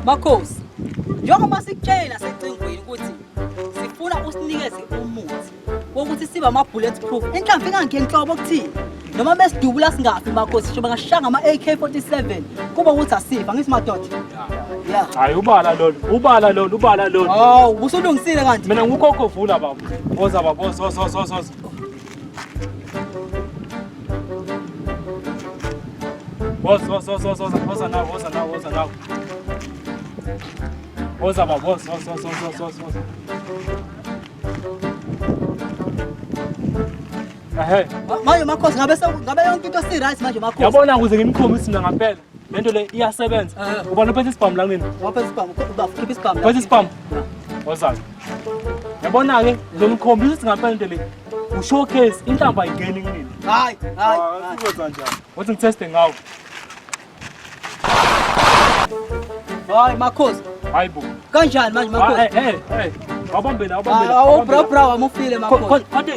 Makhosi, njengoba sikutshela secingweni ukuthi sifuna usinikeze umuthi wokuthi sibe ama-bulletproof inhlamvu ingangeni inhlobo okuthini noma besidubula singafi Makhosi njengoba ngashanga ama-AK-47 kuba ukuthi asifa ngithi madoda. Yeah. Hayi ubala lolu. Hawu ubusulungisile kanti. Mina ngukhokho vula baba. Woza baba, woza. Woza now. Woza baba, woza. Hey. Manje Makhosi ngabe yonke into si-right manje Makhosi. Yabona ukuze ngimkhombise mina ngampela. Lento le iyasebenza. Ubona phethe isibhamu la kimi. Waphethe isibhamu, ukhipha isibhamu. Phethe isibhamu. Woza. Yabona ke ngizomkhombisa ukuthi ngampela lento le u-showcase inhlamvu ayingeni kimi. Hayi. Sikwenza njani? Wathi ngiteste ngawo. Hayi Makhosi. Hayibo. Kanjani manje Makhosi? Hey. Wabambela. Awu bra amufile Makhosi. Kodwa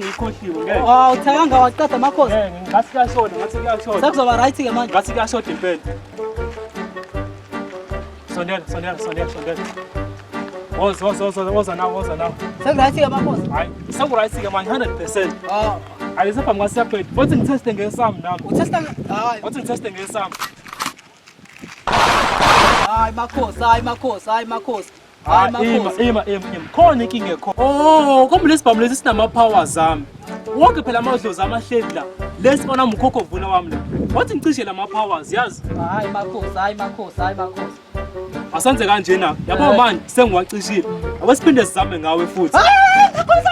ngikhohliwe ngeke. Hawu uthakanga waqeda Makhosi. Ngathi kuyashoda. Sekuzoba right ke manje. Ngathi kuyashoda impela. Sondela. Woza now. Seku-right ke Makhosi. Hayi, seku-right ke manje 100%. Hayi sepha ngasiyaphethe. Wathi ngiteste ngesami nami. Uthesta hayi. Wathi ngiteste ngesami. Hayi Makhosi. Ima. Khona inkinga ekho. Oh, kombe lesibhamu lesi sinama-powers ami. Wonke phela amadlozi amahleli la. Lesi bona umkhokho vuna wami la. Wathi ngicishe lama-powers, yazi? Hayi Makhosi. Asenze kanjena. Yabo manje sengiwacishile. Awesiphinde sizame ngawe futhi. Hayi Makhosi.